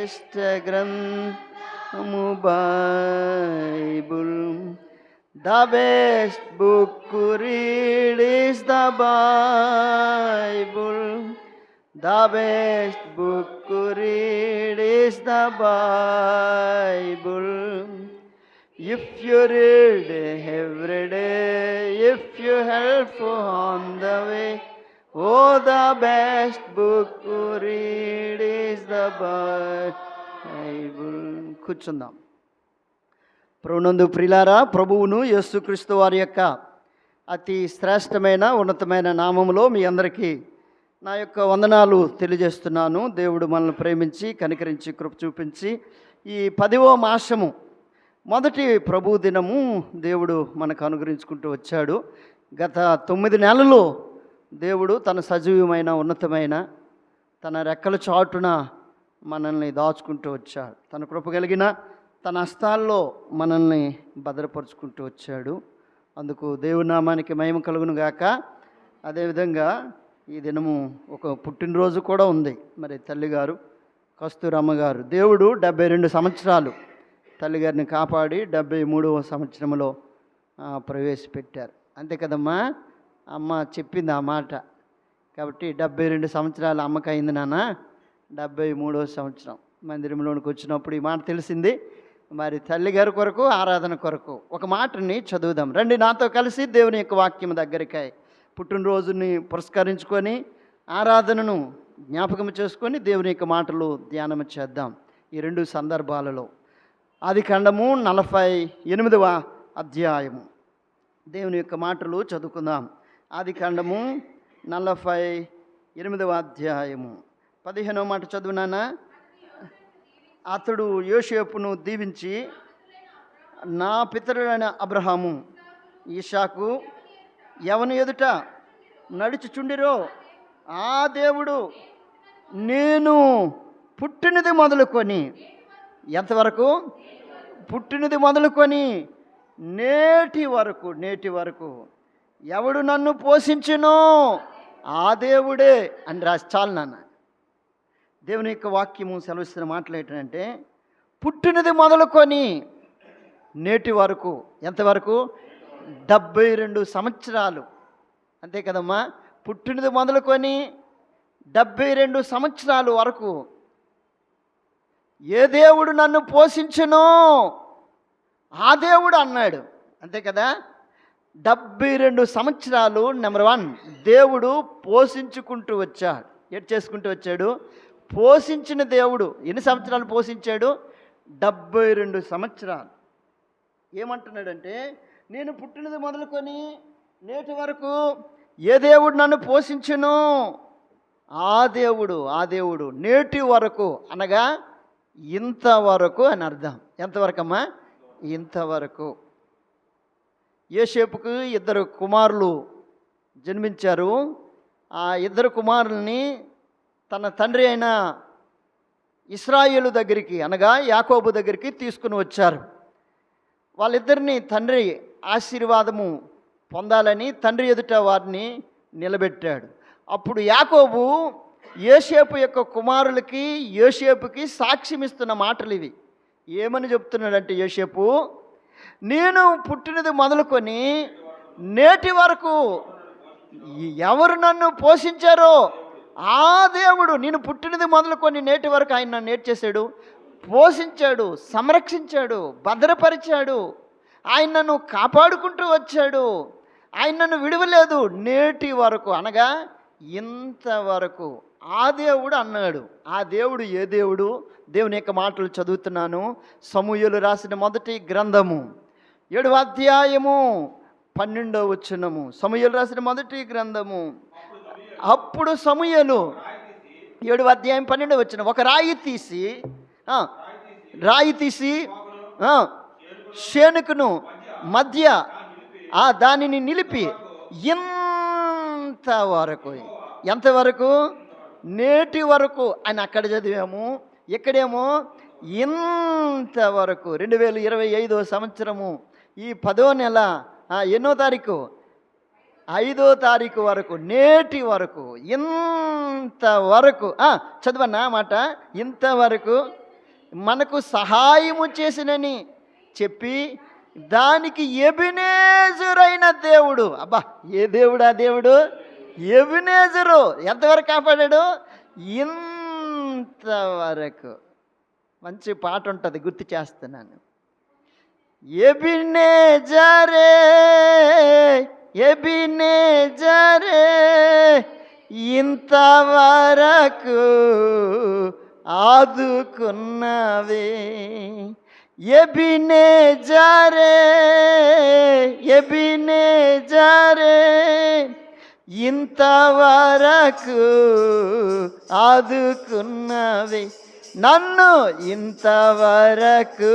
శ్రేష్ఠ గ్రంథము Bible. The best book to read is the Bible. The best book to read is the Bible. If you read every day, if you help on the way, oh, the best book to read is the Bible. కూర్చుందాం. ప్రభునందు ప్రియులారా, ప్రభువును యేసుక్రీస్తు వారి యొక్క అతి శ్రేష్టమైన ఉన్నతమైన నామములో మీ అందరికీ నా యొక్క వందనాలు తెలియజేస్తున్నాను. దేవుడు మనల్ని ప్రేమించి కనికరించి కృప చూపించి ఈ 10వ మాసము మొదటి ప్రభు దినము దేవుడు మనకు అనుగ్రహించుకుంటూ వచ్చాడు. గత 9 నెలలు దేవుడు తన సజీవమైన ఉన్నతమైన తన రెక్కల చాటున మనల్ని దాచుకుంటూ వచ్చాడు. తన కృప కలిగిన తన హస్తాల్లో మనల్ని భద్రపరుచుకుంటూ వచ్చాడు. అందుకు దేవుని నామానికి మహిమ కలుగును గాక. అదేవిధంగా ఈ దినము ఒక పుట్టినరోజు కూడా ఉంది. మరి తల్లిగారు కస్తూరమ్మ గారు, దేవుడు 72 సంవత్సరాలు తల్లిగారిని కాపాడి 73వ సంవత్సరంలో ప్రవేశపెట్టారు. అంతే కదమ్మా, అమ్మ చెప్పింది ఆ మాట. కాబట్టి 72 సంవత్సరాలు అమ్మకి అయింది నాన్న. 73వ సంవత్సరం మందిరంలోనికి వచ్చినప్పుడు ఈ మాట తెలిసింది. మరి తల్లిగారి కొరకు, ఆరాధన కొరకు ఒక మాటని చదువుదాం రండి. నాతో కలిసి దేవుని యొక్క వాక్యం దగ్గరికాయ పుట్టినరోజుని పురస్కరించుకొని ఆరాధనను జ్ఞాపకం చేసుకొని దేవుని యొక్క మాటలు ధ్యానం చేద్దాం. ఈ 2 సందర్భాలలో ఆదికాండము 48వ అధ్యాయము దేవుని యొక్క మాటలు చదువుకుందాం. ఆదికాండము 48వ అధ్యాయము 15వ మాట చదువునానా. అతడు యోసేపును దీవించి, నా పితరుడైన అబ్రహాము, ఇస్సాకు ఎవని ఎదుట నడుచుచుండిరో ఆ దేవుడు నేను పుట్టినది మొదలుకొని, ఎంతవరకు? పుట్టినది మొదలుకొని నేటి వరకు ఎవడు నన్ను పోషించునో ఆ దేవుడే అని రాసి చాలు నాన్న. దేవుని యొక్క వాక్యము సెలవిస్తున్న మాటలు ఏంటంటే, పుట్టినది మొదలుకొని నేటి వరకు, ఎంతవరకు? 72 సంవత్సరాలు. అంతే కదమ్మా, పుట్టినది మొదలుకొని 72 సంవత్సరాల వరకు ఏ దేవుడు నన్ను పోషించునో ఆ దేవుడు అన్నాడు. అంతే కదా, 72 సంవత్సరాలు నెంబర్ 1 దేవుడు పోషించుకుంటూ వచ్చాడు. ఏం చేసుకుంటూ వచ్చాడు? పోషించిన దేవుడు. ఎన్ని సంవత్సరాలు పోషించాడు? 72 సంవత్సరాలు. ఏమంటున్నాడంటే, నేను పుట్టినది మొదలుకొని నేటి వరకు ఏ దేవుడు నన్ను పోషించును ఆ దేవుడు నేటి వరకు అనగా ఇంతవరకు అని అర్థం. ఎంతవరకమ్మా? ఇంతవరకు. యోసేపుకు 2 కుమారులు జన్మించారు. ఆ 2 కుమారుల్ని తన తండ్రి అయిన ఇశ్రాయేలు దగ్గరికి అనగా యాకోబు దగ్గరికి తీసుకుని వచ్చారు. వాళ్ళిద్దరిని తండ్రి ఆశీర్వాదము పొందాలని తండ్రి ఎదుట వారిని నిలబెట్టాడు. అప్పుడు యాకోబు యోసేపు యొక్క కుమారులకి, యోసేపుకి సాక్ష్యం ఇస్తున్న మాటలు ఇవి. ఏమని చెప్తున్నాడంటే, యోసేపు నేను పుట్టినది మొదలుకొని నేటి వరకు ఎవరు నన్ను పోషించారో ఆ దేవుడు, నేను పుట్టినది మొదలుకొని నేటి వరకు ఆయన నన్ను చేశాడు, పోషించాడు, సంరక్షించాడు, భద్రపరిచాడు. ఆయన నన్ను కాపాడుకుంటూ వచ్చాడు. ఆయన నన్ను విడవలేదు. నేటి వరకు అనగా ఇంతవరకు ఆ దేవుడు అన్నాడు. ఆ దేవుడు ఏ దేవుడు? దేవుని యొక్క మాటలు చదువుతున్నాను. సమూయేలు రాసిన మొదటి గ్రంథము 7వ అధ్యాయము 12వ వచనము. సమూయేలు రాసిన మొదటి గ్రంథము. అప్పుడు సమూయేలు 7వ అధ్యాయం 12వ వచనం. ఒక రాయి తీసి శేనుకును మధ్య దానిని నిలిపి ఎంతవరకు? నేటి వరకు అని అక్కడ చదివాము. ఇక్కడేమో ఇంతవరకు. 2025వ సంవత్సరము ఈ 10వ నెల ఎన్నో తారీఖు? 5వ తారీఖు వరకు, నేటి వరకు, ఇంతవరకు. చదవన్నా మాట. ఇంతవరకు మనకు సహాయము చేసినని చెప్పి దానికి ఎబినేజరైన దేవుడు. అబ్బా, ఏ దేవుడు ఆ దేవుడు? ఎబినేజరు. ఎంతవరకు కాపాడాడు? ఇంతవరకు. మంచి పాట ఉంటుంది, గుర్తు చేస్తున్నాను. ఎబినేజరే, ఎబినేజరే, ఇంతవరకు ఆదుకున్నవే. ఎబినేజరే, ఎబినేజరే, ఇంతవరకు ఆదుకున్నవే. నన్ను ఇంతవరకు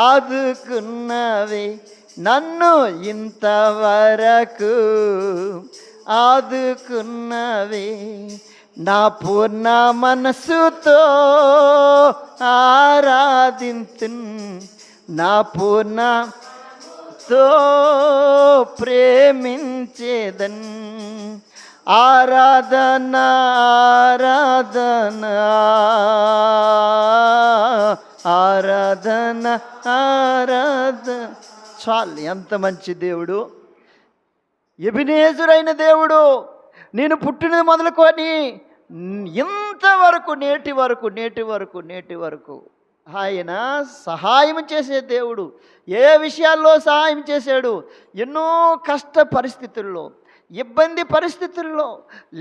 ఆదుకున్నవే, నన్ను ఇంతవరకు ఆదుకున్నవే. నా పూర్ణ మనసుతో ఆరాధింతున్, నా పూర్ణతో ప్రేమించేదన్. ఆరాధన ఆరాధన ఆరాధన ఆరాధన. చాలు, ఎంత మంచి దేవుడు! ఎబినేజరైన దేవుడు. నేను పుట్టినది మొదలుకొని ఇంతవరకు, నేటి వరకు ఆయన సహాయం చేసే దేవుడు. ఏ విషయాల్లో సహాయం చేశాడు? ఎన్నో కష్ట పరిస్థితుల్లో, ఇబ్బంది పరిస్థితుల్లో,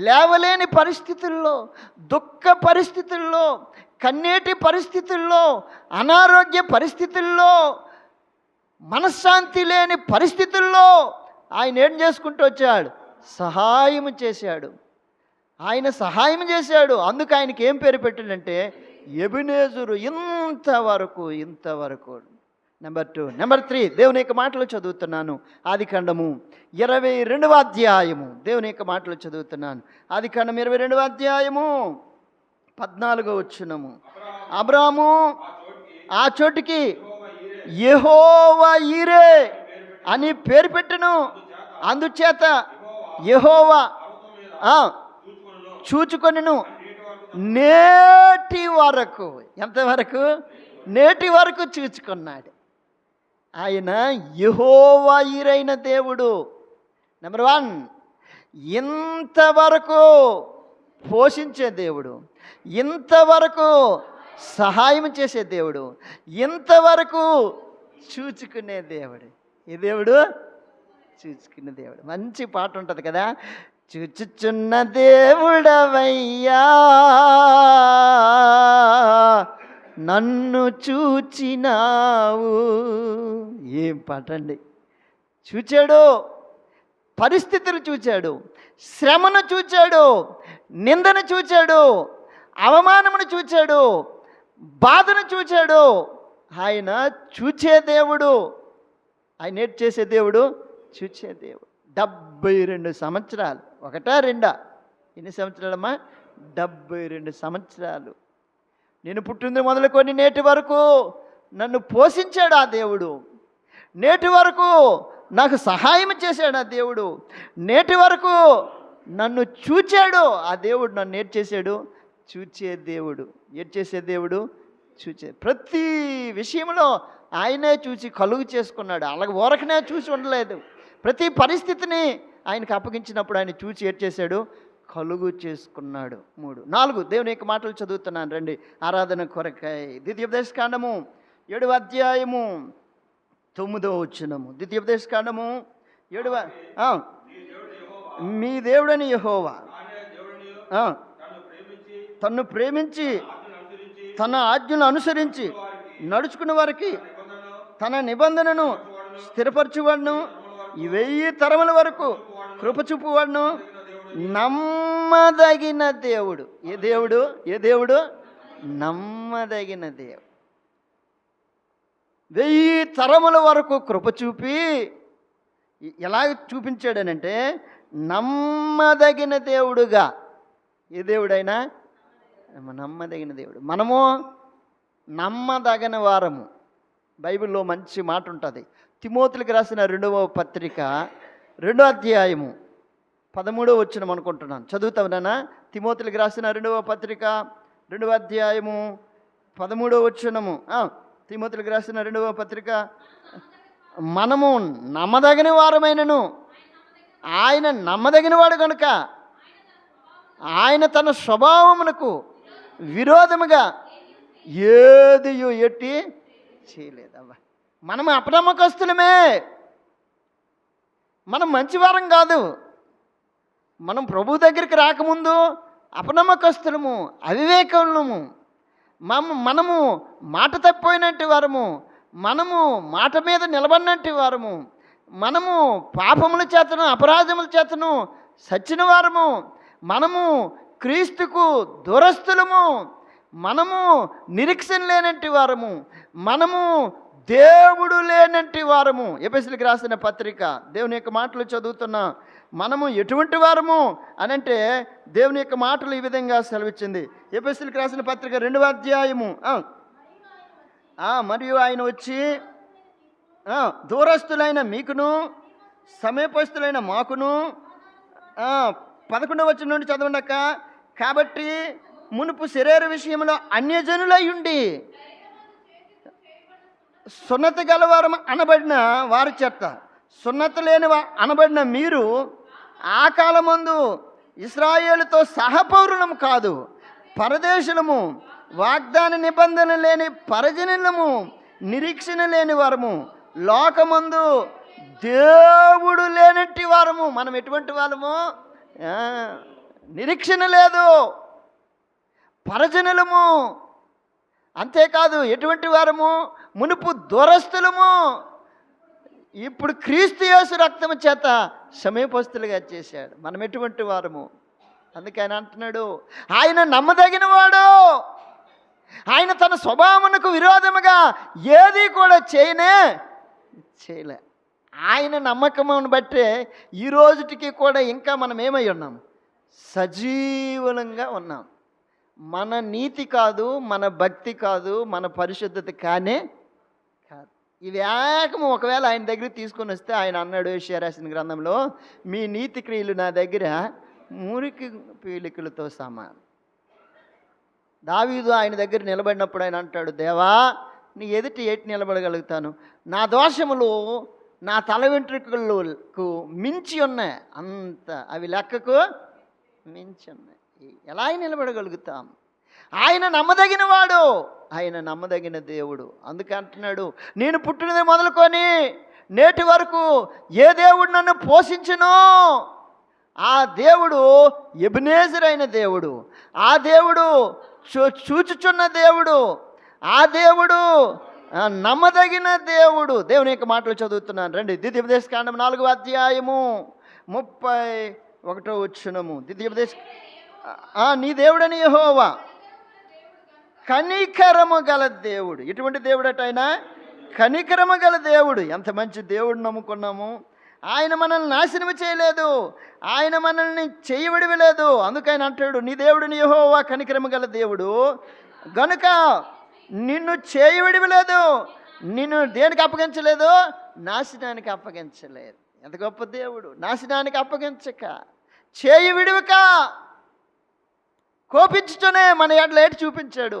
లేవలేని పరిస్థితుల్లో, దుఃఖ పరిస్థితుల్లో, కన్నీటి పరిస్థితుల్లో, అనారోగ్య పరిస్థితుల్లో, మనశ్శాంతి లేని పరిస్థితుల్లో ఆయన ఏం చేసుకుంటూ వచ్చాడు? సహాయం చేశాడు. ఆయన సహాయం చేశాడు. అందుకు ఆయనకి ఏం పేరు పెట్టాడంటే ఎబినేజరు. ఇంతవరకు. నెంబర్ 2. నెంబర్ 3, దేవుని యొక్క మాటలు చదువుతున్నాను. ఆదికాండము 22వ అధ్యాయము. దేవుని యొక్క మాటలు చదువుతున్నాను. ఆదికాండం 22వ అధ్యాయము 14వ వచనము. అబ్రాము ఆ చోటికి యెహోవా ఈరే అని పేరు పెట్టెను. అందుచేత యెహోవా చూచుకొనెను. నేటి వరకు. ఎంతవరకు? నేటి వరకు చూచుకున్నాడు. ఆయన యెహోవా ఈరైన దేవుడు. నెంబర్ 1, ఇంతవరకు పోషించే దేవుడు, ఇంతవరకు సహాయం చేసే దేవుడు, ఇంతవరకు చూచుకునే దేవుడు. ఈ దేవుడు చూచుకునే దేవుడు. మంచి పాట ఉంటుంది కదా, చూచుచున్న దేవుడవయ్యా నన్ను చూచినావు. ఏం పాట అండి! చూచాడు, పరిస్థితులు చూచాడు, శ్రమను చూచాడు, నిందను చూచాడు, అవమానమును చూచాడు, బాధను చూచాడు. ఆయన చూచే దేవుడు. ఆయన ఏం చేసే దేవుడు? చూచే దేవుడు. 72 సంవత్సరాలు. ఒకటా రెండా? ఎన్ని సంవత్సరాలమ్మా? 72 సంవత్సరాలు. నేను పుట్టింది మొదలుకొని నేటి వరకు నన్ను పోషించాడు ఆ దేవుడు. నేటి వరకు నాకు సహాయం చేశాడు ఆ దేవుడు. నేటి వరకు నన్ను చూచాడు ఆ దేవుడు. నన్ను ఏం చేశాడు? చూచే దేవుడు. ఏం చేసే దేవుడు? చూచే. ప్రతి విషయంలో ఆయనే చూసి కలుగు చేసుకున్నాడు. అలాగే ఊరకనే చూసి ఉండలేదు. ప్రతి పరిస్థితిని ఆయనకు అప్పగించినప్పుడు ఆయన చూసి ఏం చేశాడు? కలుగు చేసుకున్నాడు. 3. 4 దేవుని యొక్క మాటలు చదువుతున్నాను రండి, ఆరాధన కొరకై. ద్వితీయోపదేశకాండము 7వ అధ్యాయము 9వ వచనము. ద్వితీయోపదేశకాండము 7వ. మీ దేవుడని యెహోవా తన్ను ప్రేమించి తన ఆజ్ఞలు అనుసరించి నడుచుకున్న వారికి తన నిబంధనను స్థిరపరచువాడును, 1000 తరముల వరకు కృప చూపువాడును, నమ్మదగిన దేవుడు. ఏ దేవుడు? ఏ దేవుడు? నమ్మదగిన దేవుడు. 1000 తరముల వరకు కృప చూపి ఎలా చూపించాడనంటే నమ్మదగిన దేవుడుగా. ఏ దేవుడైనా నమ్మదగిన దేవుడు. మనము నమ్మదగిన వారము. బైబిల్లో మంచి మాట ఉంటుంది. తిమోతికి రాసిన 2వ పత్రిక 2వ అధ్యాయము 13వ వచనం అనుకుంటున్నాను. చదువుతావునా? తిమోతికి రాసిన 2వ పత్రిక 2వ అధ్యాయము 13వ వచనము, తిమోతిలకు రాసిన 2వ పత్రిక, మనము నమ్మదగిన వారమైనను ఆయన నమ్మదగిన వాడు కనుక ఆయన తన స్వభావమునకు విరోధముగా ఏదియు ఎట్టి చేయలేదవ్వ. మనం అపనమ్మకస్తులమే, మనం మంచివారం కాదు. మనం ప్రభు దగ్గరికి రాకముందు అపనమ్మకస్తులము, అవివేకములము, మనము మాట తప్పిపోయినట్టు వారము, మనము మాట మీద నిలబడినట్టు వారము, మనము పాపముల చేతను అపరాధముల చేతను సచ్చిన వారము, మనము క్రీస్తుకు దూరస్తులము, మనము నిరీక్షణ లేనట్టి వారము, మనము దేవుడు లేనట్టి వారము. ఎఫెసీయులకు రాసిన పత్రిక దేవుని యొక్క మాటలు చదువుతున్నా. మనము ఎటువంటి వారము అని అంటే దేవుని యొక్క మాటలు ఈ విధంగా సెలవిచ్చింది. ఎఫెసీయులకు రాసిన పత్రిక 2వ అధ్యాయము, మరియు ఆయన వచ్చి దూరస్తులైన మీకును సమీపస్తులైన మాకును 11వ వచనం నుండి చదవండక. కాబట్టి మునుపు శరీర విషయంలో అన్యజనులై ఉండి సున్నతి గలవారం అనబడిన వారి చేత సున్నతి లేని అనబడిన మీరు ఆ కాలమందు ఇశ్రాయేలుతో సహపౌరులము కాదు, పరదేశులము, వాగ్దాన నిబంధన లేని పరజనులము, నిరీక్షణ లేని వారము, లోకమందు దేవుడు లేనట్టి వారము. మనం ఎటువంటి వారము? నిరీక్షణ లేదు, పరజనులము. అంతేకాదు ఎటువంటి వారము? మునుపు దూరస్తులము, ఇప్పుడు క్రీస్తు యేసు రక్తము చేత సమీపస్తులుగా చేశాడు. మనం ఎటువంటి వారము? అందుకే ఆయన అంటున్నాడు, ఆయన నమ్మదగిన వాడు, ఆయన తన స్వభావమునకు విరోధముగా ఏది కూడా చేయలే. ఆయన నమ్మకమును బట్టే ఈ రోజుటికి కూడా ఇంకా మనం ఏమై ఉన్నాం? సజీవులంగా ఉన్నాం. మన నీతి కాదు, మన భక్తి కాదు, మన పరిశుద్ధత కాదు. ఇవి ఏకము ఒకవేళ ఆయన దగ్గర తీసుకొని వస్తే ఆయన అన్నాడు యెషయా రాసిన గ్రంథంలో, మీ నీతి క్రియలు నా దగ్గర మురికి పీలికలతో సమానం. దావీదు ఆయన దగ్గర నిలబడినప్పుడు ఆయన అంటాడు, దేవా నీ ఎదుటి ఏటి నిలబడగలుగుతాను? నా దోషములు నా తల వెంట్రుకలకు మించి ఉన్నాయి, అంత అవి లెక్కకు మించి ఉన్నాయి. ఎలా నిలబడగలుగుతాం? ఆయన నమ్మదగిన వాడు, ఆయన నమ్మదగిన దేవుడు. అందుకే అంటున్నాడు, నేను పుట్టినది మొదలుకొని నేటి వరకు ఏ దేవుడు నన్ను పోషించునో ఆ దేవుడు ఎబెనేజర్ అయిన దేవుడు, ఆ దేవుడు చూచుచున్న దేవుడు, ఆ దేవుడు నమ్మదగిన దేవుడు. దేవుని యొక్క మాటలు చదువుతున్నాను రండి. ద్వితీయోపదేశకాండం 4వ అధ్యాయము 31వ వచనము. ద్వితీయోపదేశ నీ దేవుడని యెహోవా కనికరము గల దేవుడు. ఎటువంటి దేవుడు అట ఆయన? కనికరము గల దేవుడు. ఎంత మంచి దేవుడు నమ్ముకున్నాము. ఆయన మనల్ని నాశనం చేయలేదు, ఆయన మనల్ని చేయవిడవలేదు. అందుకని అంటాడు, నీ దేవుడిని యెహోవా కనికరము గల దేవుడు గనుక నిన్ను చేయవిడవలేదు, నిన్ను దేనికి అప్పగించలేదు? నాశనానికి అప్పగించలేదు. ఎంత గొప్ప దేవుడు! నాశనానికి అప్పగించక, చేయి విడివక, కోపించుతూనే మన ఎడల ఏటి చూపించాడు?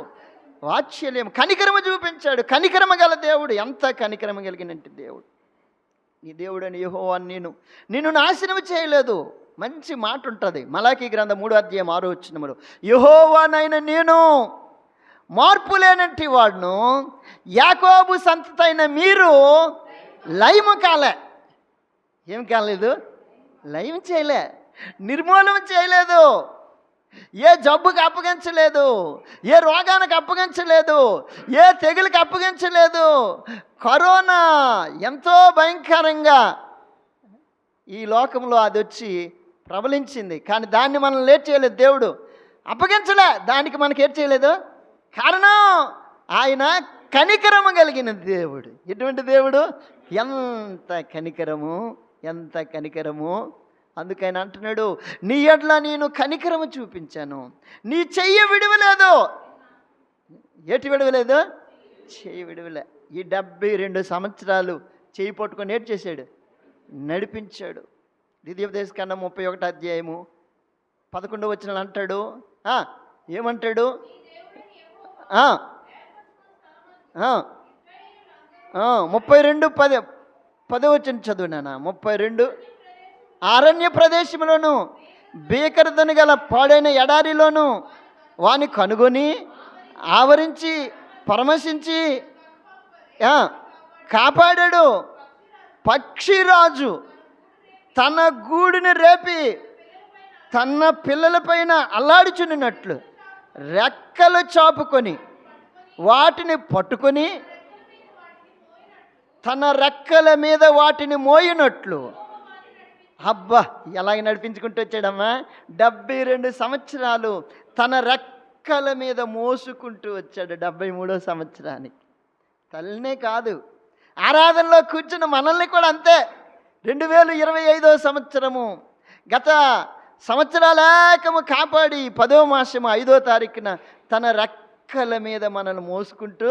వాత్సల్యం, కనికరము చూపించాడు. కనికరమ గల దేవుడు. ఎంత కనికరమ కలిగినట్టు దేవుడు. నీ దేవుడని యెహోవా నిన్ను నాశనం చేయలేదు. మంచి మాట ఉంటుంది మలాకీ గ్రంథం 3వ అధ్యాయం 6వ వచనములో, యెహోవానైన నేను మార్పు లేనట్టి వాడును, యాకోబు సంతతైన మీరు లయము కాలే. ఏం కాలేదు? లయం చేయలే, నిర్మూలన చేయలేదు, ఏ జబ్బుకి అప్పగించలేదు, ఏ రోగానికి అప్పగించలేదు, ఏ తెగులకి అప్పగించలేదు. కరోనా ఎంతో భయంకరంగా ఈ లోకంలో అది వచ్చి ప్రబలించింది, కానీ దాన్ని మనం లేట్ చేయలేదు. దేవుడు అప్పగించలే, దానికి మనకి ఏం చేయలేదు. కారణం ఆయన కనికరము కలిగిన దేవుడు. ఎటువంటి దేవుడు? ఎంత కనికరము, ఎంత కనికరము. అందుకని అంటున్నాడు, నీ ఎడ్ల నేను కనికరము చూపించాను, నీ చెయ్యి విడవలేదు. ఏటి విడవలేదు? చెయ్యి విడవలే. ఈ 72 సంవత్సరాలు చెయ్యి పట్టుకొని ఏటి చేశాడు? నడిపించాడు. ద్వితీయోపదేశకాండం 31వ అధ్యాయము 11వ వచనం అంటాడు, ఏమంటాడు? 32:10 వచ్చిన చదువునా. 32 అరణ్య ప్రదేశంలోను భీకరతను గల పాడైన ఎడారిలోను వాని కనుగొని ఆవరించి పరమశించి కాపాడాడు. పక్షిరాజు తన గూడుని రేపి తన పిల్లలపైన అల్లాడుచున్నట్లు రెక్కలు చాపుకొని వాటిని పట్టుకొని తన రెక్కల మీద వాటిని మోయినట్లు. అబ్బా, ఎలాగ నడిపించుకుంటూ వచ్చాడమ్మా. 72 సంవత్సరాలు తన రెక్కల మీద మోసుకుంటూ వచ్చాడు. 73వ సంవత్సరానికి. తల్లినే కాదు, ఆరాధనలో కూర్చున్న మనల్ని కూడా అంతే. 2025వ సంవత్సరము గత సంవత్సరాలేకము కాపాడి 10వ మాసము 5వ తారీఖున తన రెక్కల మీద మనల్ని మోసుకుంటూ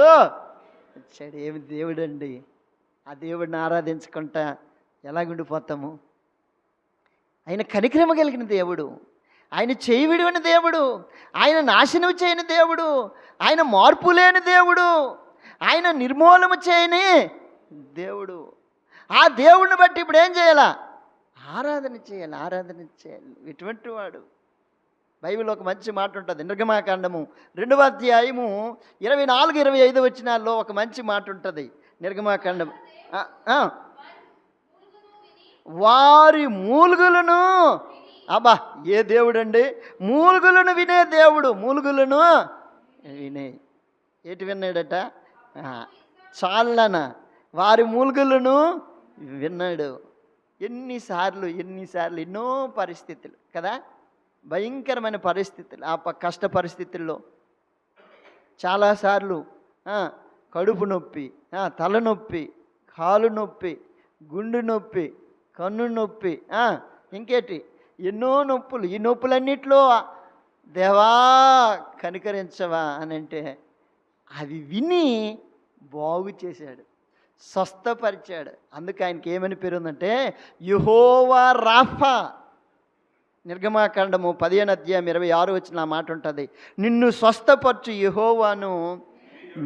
వచ్చాడు. ఏమి దేవుడండి! ఆ దేవుడిని ఆరాధించుకుంటా ఎలాగుండిపోతాము? ఆయన కనికరమ కలిగిన దేవుడు, ఆయన చేయి విడివని దేవుడు, ఆయన నాశనం చేయని దేవుడు, ఆయన మార్పు లేని దేవుడు, ఆయన నిర్మూలము చేయని దేవుడు. ఆ దేవుడిని బట్టి ఇప్పుడు ఏం చేయాలా? ఆరాధన చేయాలి. ఇటువంటి వాడు. బైబిల్లో ఒక మంచి మాట ఉంటుంది. నిర్గమాకాండము 2వ అధ్యాయము 24-25 వచనాల్లో ఒక మంచి మాట ఉంటుంది. నిర్గమాకాండం వారి మూలుగులను, అబ్బా ఏ దేవుడండి! మూలుగులను వినే దేవుడు. మూలుగులను వినే ఏటి విన్నాడట? చాలన వారి మూలుగులను విన్నాడు. ఎన్నిసార్లు ఎన్నో పరిస్థితులు కదా, భయంకరమైన పరిస్థితులు. ఆ కష్ట పరిస్థితుల్లో చాలాసార్లు కడుపు నొప్పి, తలనొప్పి, కాలు నొప్పి, గుండె నొప్పి, కన్ను నొప్పి, ఇంకేటి ఎన్నో నొప్పులు. ఈ నొప్పులన్నిట్లో దేవా కనికరించవా అని అంటే అవి విని బాగు చేశాడు, స్వస్థపరిచాడు. అందుకే ఆయనకి ఏమని పేరు ఉందంటే యెహోవా రాఫా. నిర్గమాకాండము 15వ అధ్యాయం 26 వచ్చిన ఆ మాట ఉంటుంది. నిన్ను స్వస్థపరచు యెహోవాను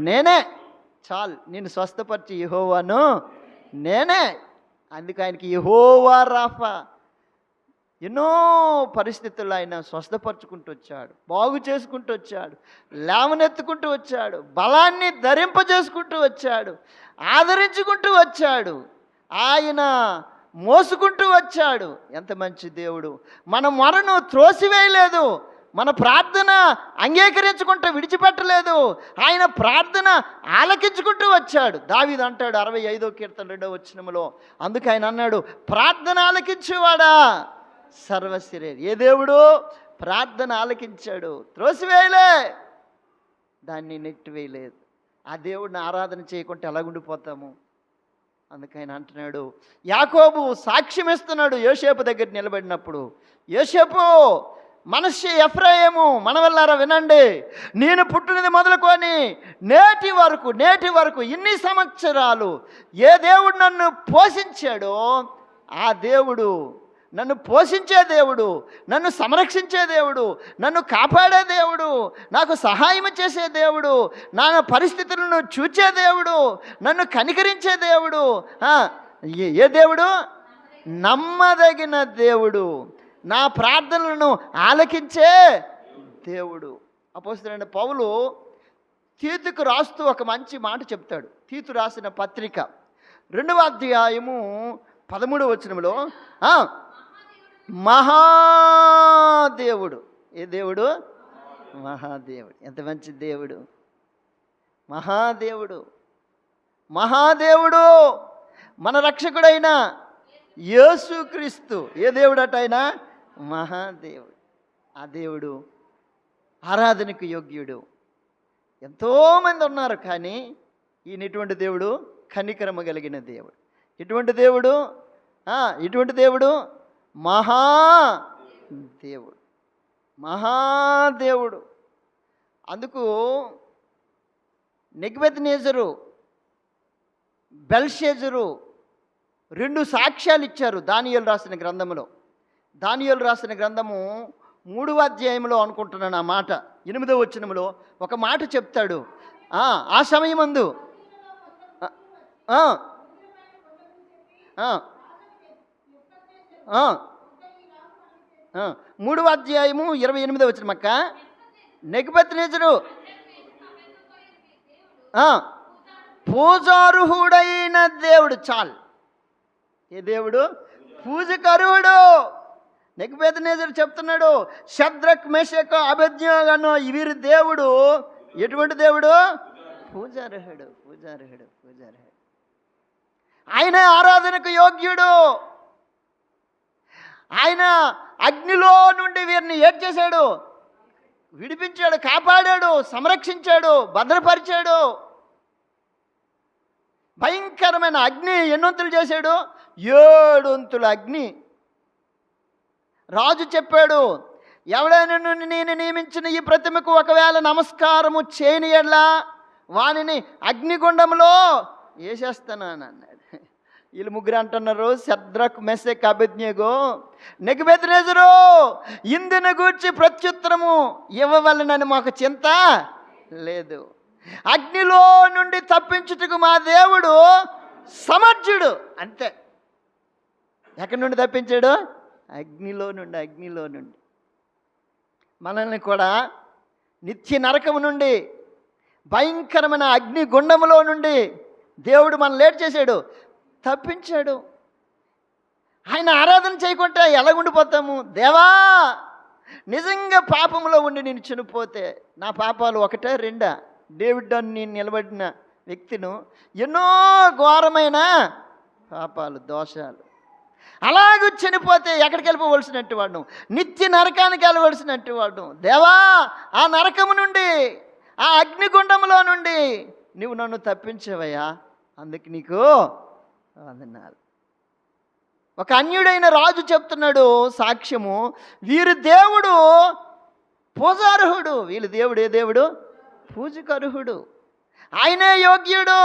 నేనే. చాలు, నిన్ను స్వస్థపరచు యెహోవాను నేనే. అందుకే ఆయనకి యెహోవా రాఫా. ఎన్నో పరిస్థితుల్లో ఆయన స్వస్థపరుచుకుంటూ వచ్చాడు, బాగు చేసుకుంటూ వచ్చాడు, లేవనెత్తుకుంటూ వచ్చాడు, బలాన్ని ధరింపజేసుకుంటూ వచ్చాడు, ఆదరించుకుంటూ వచ్చాడు, ఆయన మోసుకుంటూ వచ్చాడు. ఎంత మంచి దేవుడు! మన మొరను త్రోసివేయలేదు, మన ప్రార్థన అంగీకరించుకుంటూ విడిచిపెట్టలేదు, ఆయన ప్రార్థన ఆలకించుకుంటూ వచ్చాడు. దావీదు అంటాడు 65వ కీర్తన 2వ వచనములో, అందుకు ఆయన అన్నాడు, ప్రార్థన ఆలకించేవాడా సర్వశరీర్. ఏ దేవుడు ప్రార్థన ఆలకించాడు, త్రోసివేయలే, దాన్ని నెట్టివేయలేదు. ఆ దేవుడిని ఆరాధన చేయకుంటే ఎలాగుండిపోతాము? అందుకని అంటున్నాడు, యాకోబు సాక్ష్యం ఇస్తున్నాడు యోసేపు దగ్గర నిలబడినప్పుడు, యోసేపు, మనష్షే, ఎఫ్రాయిము మనవల్లారా వినండి, నేను పుట్టినది మొదలుకొని నేటి వరకు ఇన్ని సంవత్సరాలు ఏ దేవుడు నన్ను పోషించాడో ఆ దేవుడు, నన్ను పోషించే దేవుడు, నన్ను సంరక్షించే దేవుడు, నన్ను కాపాడే దేవుడు, నాకు సహాయం చేసే దేవుడు, నా పరిస్థితులను చూచే దేవుడు, నన్ను కనికరించే దేవుడు, ఏ దేవుడు? నమ్మదగిన దేవుడు, నా ప్రార్థనలను ఆలకించే దేవుడు. అపోస్తలుడైన పౌలు తీతుకు రాస్తూ ఒక మంచి మాట చెప్తాడు. తీతు రాసిన పత్రిక 2వ అధ్యాయము 13వ వచనంలో మహాదేవుడు. ఏ దేవుడు? మహాదేవుడు. ఎంత మంచి దేవుడు! మహాదేవుడు మన రక్షకుడైన యేసుక్రీస్తు. ఏ దేవుడు అట? ఆయన మహాదేవుడు. ఆ దేవుడు ఆరాధనకు యోగ్యుడు. ఎంతోమంది ఉన్నారు, కానీ ఈయన ఎటువంటి దేవుడు? కనికరమ కలిగిన దేవుడు. ఎటువంటి దేవుడు? మహాదేవుడు. అందుకు నెబుకద్నెజరు, బెల్షెజరు 2 సాక్ష్యాలు ఇచ్చారు దానియేలు రాసిన గ్రంథములో. దానియేలు రాసిన గ్రంథము 3వ అధ్యాయంలో అనుకుంటున్నాను ఆ మాట 8వ వచనములో ఒక మాట చెప్తాడు. ఆ సమయమందు ఆ, ఆ, ఆ, ఆ. 3వ అధ్యాయము 28వ వచనం అక్క. నెబుకద్నెజరు పూజార్హుడైన దేవుడు. చాలు. ఏ దేవుడు? పూజకరుడు. నెబుకద్నెజరు చెప్తున్నాడు, షద్రక్ మెషక్ అబేద్నెగో వీరి దేవుడు ఎటువంటి దేవుడు? పూజార్హుడు, పూజార్హుడు, పూజార్హుడు. ఆయన ఆరాధనకు యోగ్యుడు. ఆయన అగ్నిలో నుండి వీరిని ఏడ్ చేశాడు, విడిపించాడు, కాపాడాడు, సంరక్షించాడు, భద్రపరిచాడు. భయంకరమైన అగ్ని ఎన్నొంతులు చేశాడు? 7 వంతుల అగ్ని. రాజు చెప్పాడు, ఎవడైనా నేను నియమించిన ఈ ప్రతిమకు ఒకవేళ నమస్కారము చేయని యెడల వానిని అగ్నిగుండంలో వేసేస్తాను అని అన్నాడు. వీళ్ళు ముగ్గురు అంటున్నారు, షద్రక్ మెషక్ అబేద్నెగో, నెబుకద్నెజరు ఇందును గూర్చి ప్రత్యుత్తరము ఇవ్వవలనని మాకు చింత లేదు. అగ్నిలో నుండి తప్పించుటకు మా దేవుడు సమర్థుడు. అంతే. ఎక్కడి నుండి తప్పించాడు? అగ్నిలో నుండి. అగ్నిలో నుండి మనల్ని కూడా నిత్య నరకము నుండి, భయంకరమైన అగ్ని గుండములో నుండి దేవుడు మనం లేట్ చేశాడు, తప్పించాడు. ఆయన ఆరాధన చేయకుంటే ఎలాగుండిపోతాము? దేవా, నిజంగా పాపంలో ఉండి నేను చనిపోతే నా పాపాలు 1 2? డేవిడ్ అని నేను నిలబడిన వ్యక్తిను ఎన్నో ఘోరమైన పాపాలు, దోషాలు. అలాగూ చనిపోతే ఎక్కడికి వెళ్ళిపోవలసినట్టు వాడు? నిత్య నరకానికి వెళ్ళవలసినట్టు వాడు. దేవా, ఆ నరకము నుండి, ఆ అగ్నిగుండంలో నుండి నువ్వు నన్ను తప్పించవయ్యా, అందుకు నీకు వందనాలు. ఒక అన్యుడైన రాజు చెప్తున్నాడు సాక్ష్యము, వీరి దేవుడు పూజార్హుడు. వీళ్ళ దేవుడు ఏ దేవుడు? పూజకర్హుడు. ఆయనే యోగ్యుడు.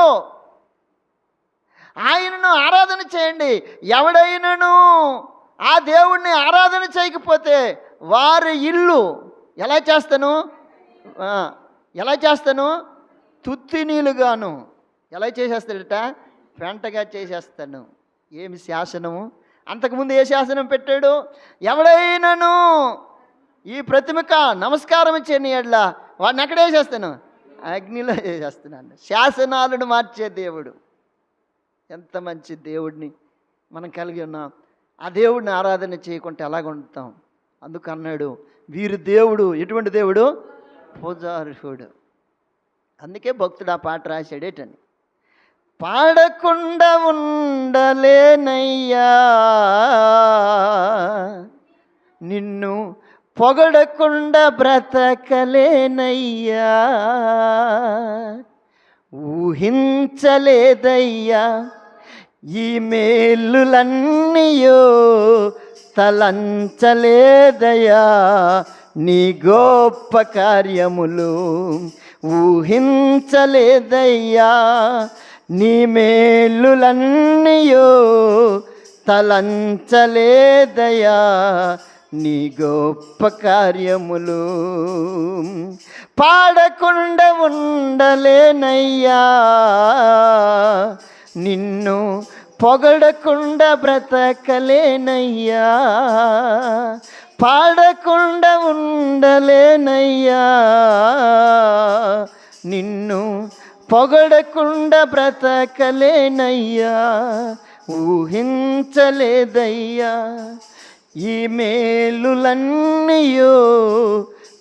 ఆయనను ఆరాధన చేయండి. ఎవడైనను ఆ దేవుణ్ణి ఆరాధన చేయకపోతే వారి ఇల్లు ఎలా చేస్తాను? ఎలా చేస్తాను? తుత్తి నీళ్ళుగాను. ఎలా చేసేస్తాడట? పెంటగా చేసేస్తాను. ఏమి శాసనము! అంతకుముందు ఏ శాసనం పెట్టాడు? ఎవడైనాను ఈ ప్రతిమక నమస్కారం చేయని యెడల వాడిని ఎక్కడ వేసేస్తాను? అగ్నిలో వేసేస్తున్నాను. శాసనాలను మార్చే దేవుడు. ఎంత మంచి దేవుడిని మనం కలిగి ఉన్నాం. ఆ దేవుడిని ఆరాధన చేయకుంటే ఎలాగ ఉంటాం? అందుకు అన్నాడు, వీరి దేవుడు ఎటువంటి దేవుడు? పూజార్హుడు. అందుకే భక్తుడు ఆ పాట రాశాడేటని, పాడకుండా ఉండలేనయ్యా, నిన్ను పొగడకుండా బ్రతకలేనయ్యా, ఊహించలేదయ్యా ఈ మేలులన్నీయో, తలంచలేదయ్యా నీ గొప్ప కార్యములు, ఊహించలేదయ్యా నీ మేలులన్నీయో, తలంచలేదయ్యా నీ గొప్ప కార్యములు. పాడకుండా ఉండలేనయ్యా, నిన్ను పొగడకుండా బ్రతకలేనయ్యా, పాడకుండా ఉండలేనయ్యా, నిన్ను పొగడకుండా బ్రతకలేనయ్యా, ఊహించలేదయ్యా ఈ మేలులన్నీయో,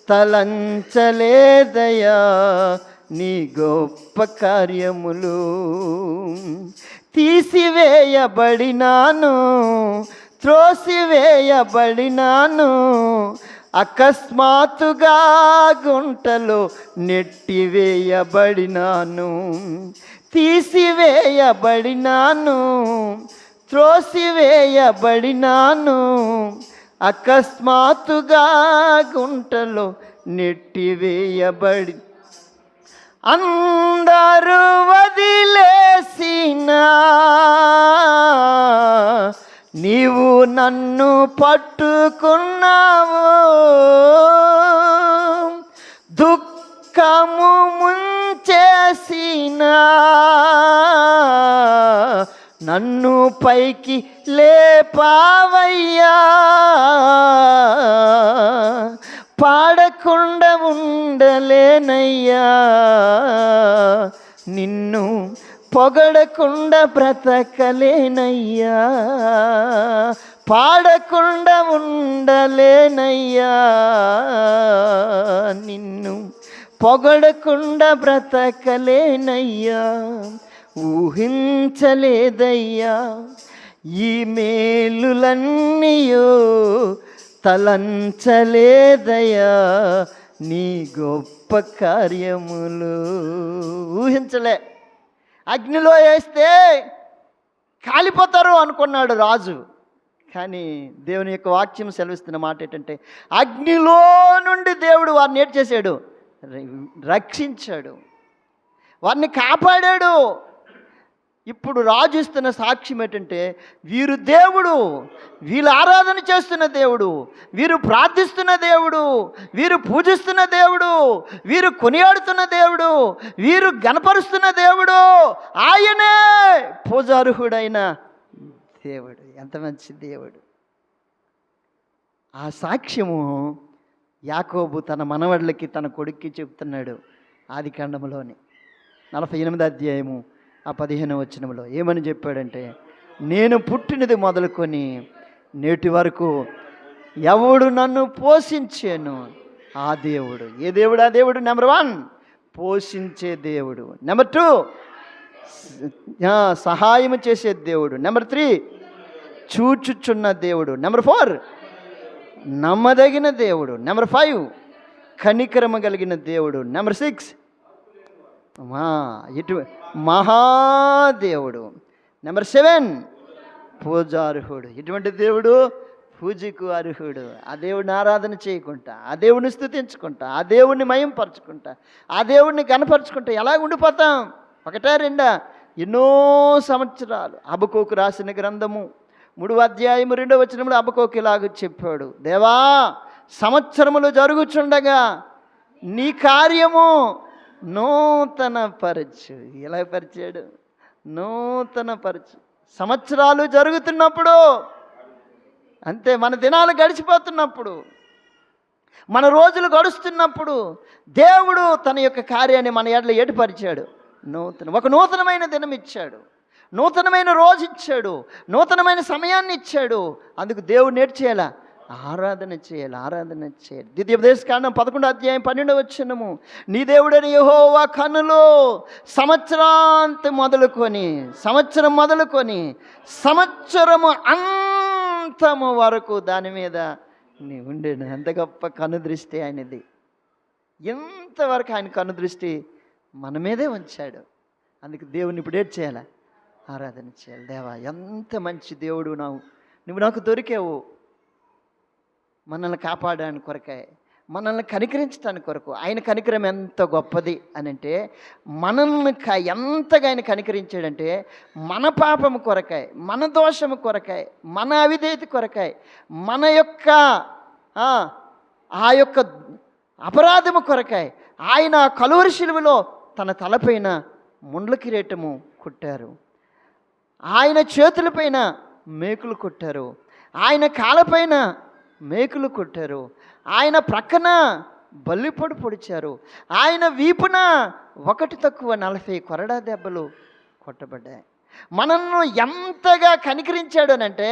తలంచలేదయ్యా నీ గొప్ప కార్యములు. తీసివేయబడినాను, త్రోసివేయబడినాను, అకస్మాత్తుగా గుంటలో నెట్టివేయబడినాను. తీసివేయబడినాను, త్రోసివేయబడినాను, అకస్మాత్తుగా గుంటలో నెట్టివేయబడి, అందరూ వదిలేసినా నీవు నన్ను పట్టుకున్నావు, దుఃఖము ముంచేసినా నన్ను పైకి లేపావయ్యా, పాడకుండా ఉండలేనయ్యా, నిన్ను పొగడకుండా బ్రతకలేనయ్యా, పాడకుండా ఉండలేనయ్యా, నిన్ను పొగడకుండా బ్రతకలేనయ్యా, ఊహించలేదయ్యా ఈ మేలులన్నీయో, తలంచలేదయ్యా నీ గొప్ప కార్యములు. ఊహించలే. అగ్నిలో వేస్తే కాలిపోతారు అనుకున్నాడు రాజు. కానీ దేవుని యొక్క వాక్యం సెలవిస్తున్న మాట ఏంటంటే, అగ్నిలో నుండి దేవుడు వారిని ఏం చేశాడు? రక్షించాడు, వారిని కాపాడాడు. ఇప్పుడు రాజు ఇస్తున్న సాక్ష్యం ఏంటంటే, వీరు దేవుడు, వీళ్ళు ఆరాధన చేస్తున్న దేవుడు, వీరు ప్రార్థిస్తున్న దేవుడు, వీరు పూజిస్తున్న దేవుడు, వీరు కొనియాడుతున్న దేవుడు, వీరు గణపరుస్తున్న దేవుడు ఆయనే పూజార్హుడైన దేవుడు. ఎంత మంచి దేవుడు! ఆ సాక్ష్యము యాకోబు తన మనవళ్ళకి, తన కొడుక్కి చెప్తున్నాడు. ఆదికాండములోని 48వ అధ్యాయము 15వ వచనంలో ఏమని చెప్పాడంటే, నేను పుట్టినది మొదలుకొని నేటి వరకు ఎవడు నన్ను పోషించాను ఆ దేవుడు. ఏ దేవుడు? ఆ దేవుడు నెంబర్ 1 పోషించే దేవుడు, నెంబర్ 2 సహాయం చేసే దేవుడు, నెంబర్ 3 చూచుచున్న దేవుడు, నెంబర్ 4 నమ్మదగిన దేవుడు, నెంబర్ 5 కనికరమ కలిగిన దేవుడు, నెంబర్ 6 మహాదేవుడు, నెంబర్ 7 పూజార్హుడు. ఇటువంటి దేవుడు పూజకు అర్హుడు. ఆ దేవుడిని ఆరాధన చేయకుండా, ఆ దేవుడిని స్తుతించుకుంటా, ఆ దేవుడిని మయంపరచుకుంటా, ఆ దేవుడిని కనపరుచుకుంటా ఎలా ఉండిపోతాం? 1, 2 ఎన్నో సంవత్సరాలు. హబక్కూకు రాసిన గ్రంథము 3వ అధ్యాయము 2వ వచనంలో హబక్కూకు ఇలాగ చెప్పాడు, దేవా సంవత్సరములు జరుగుచుండగా నీ కార్యము నూతన పరచు. ఎలా పరిచాడు? నూతన పరచు. సంవత్సరాలు జరుగుతున్నప్పుడు, అంతే, మన దినాలు గడిచిపోతున్నప్పుడు, మన రోజులు గడుస్తున్నప్పుడు దేవుడు తన యొక్క కార్యాన్ని మన ఎడల ఏర్పరిచాడు. ఒక నూతనమైన దినం ఇచ్చాడు, నూతనమైన రోజు ఇచ్చాడు, నూతనమైన సమయాన్ని ఇచ్చాడు. అందుకు దేవుడు నేర్చేయాలా? చేయాలా? ఆరాధన చేయాలి, ఆరాధన చేయాలి. ద్వితీయోపదేశకాండం 11వ అధ్యాయం 12వ వచనము, నీ దేవుడని యెహోవా కన్నులు సంవత్సరం మొదలుకొని సంవత్సరము అంతము వరకు దాని మీద నీ ఉండేది. ఎంత గొప్ప కనుదృష్టి ఆయనది! ఎంతవరకు ఆయన కనుదృష్టి మన మీదే ఉంచాడు. అందుకు దేవుని ఇప్పుడు ఏం చేయాలి? ఆరాధన చేయాలి. దేవా ఎంత మంచి దేవుడు నువ్వు నాకు దొరికావు. మనల్ని కాపాడడానికి కొరకే, మనల్ని కనికరించడానికి కొరకు. ఆయన కనికరం ఎంత గొప్పది అని అంటే, మనల్ని ఎంతగా ఆయన కనికరించాడంటే, మన పాపము కొరకాయ, మన దోషము కొరకాయ, మన అవిధేయత కొరకాయ, మన యొక్క ఆ యొక్క అపరాధము కొరకాయ ఆయన కలువరి శిలువలో తన తలపైన ముండ్ల కిరీటము కొట్టారు, ఆయన చేతులపైన మేకులు కొట్టారు, ఆయన కాళ్ళపైన మేకులు కొట్టారు, ఆయన ప్రక్కన బల్లిపొడి పొడిచారు, ఆయన వీపున 1 తక్కువ 40 కొరడా దెబ్బలు కొట్టబడ్డాయి. మనల్ని ఎంతగా కనికరించాడు అనంటే,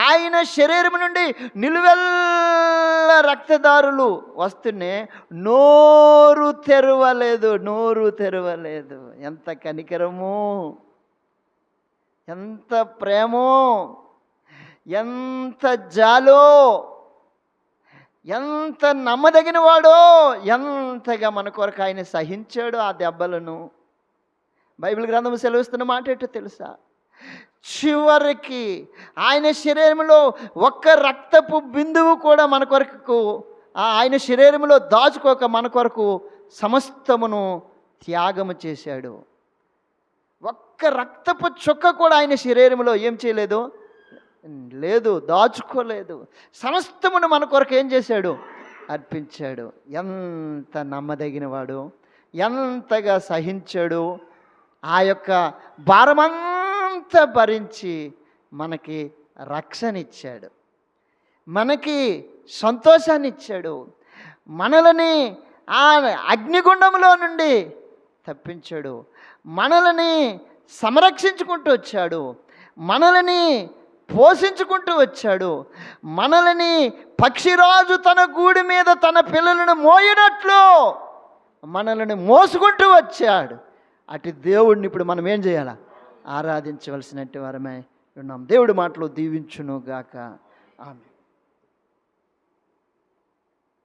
ఆయన శరీరం నుండి నిలువెల్ల రక్తదారులు వస్తూనే నోరు తెరవలేదు. ఎంత కనికరము, ఎంత ప్రేమో, ఎంత జాలో, ఎంత నమ్మదగిన వాడో, ఎంతగా మన కొరకు ఆయన సహించాడో ఆ దెబ్బలను. బైబిల్ గ్రంథము సెలవిస్తున్న మాట ఏంటో తెలుసా? చివరికి ఆయన శరీరంలో ఒక్క రక్తపు బిందువు కూడా మన కొరకు ఆయన శరీరంలో దాచుకోక మన కొరకు సమస్తమును త్యాగము చేశాడు. ఒక్క రక్తపు చుక్క కూడా ఆయన శరీరంలో ఏం చేయలేదు, దాచుకోలేదు. సమస్తమును మన కొరకు ఏం చేశాడు? అర్పించాడు. ఎంత నమ్మదగినవాడు, ఎంతగా సహించాడు. ఆ యొక్క భారమంతా అంతా భరించి మనకి రక్షణ ఇచ్చాడు, మనకి సంతోషాన్ని ఇచ్చాడు, మనల్ని ఆ అగ్నిగుండంలో నుండి తప్పించాడు, మనల్ని సంరక్షించుకుంటూ వచ్చాడు, మనల్ని పోషించుకుంటూ వచ్చాడు, మనల్ని పక్షిరాజు తన గూడి మీద తన పిల్లలను మోయినట్లు మనల్ని మోసుకుంటూ వచ్చాడు. అటు దేవుడిని ఇప్పుడు మనం ఏం చేయాలా? ఆరాధించవలసినట్టు వారమే ఉన్నాం. దేవుడి మాటలు దీవించును గాక. ఆమేన్.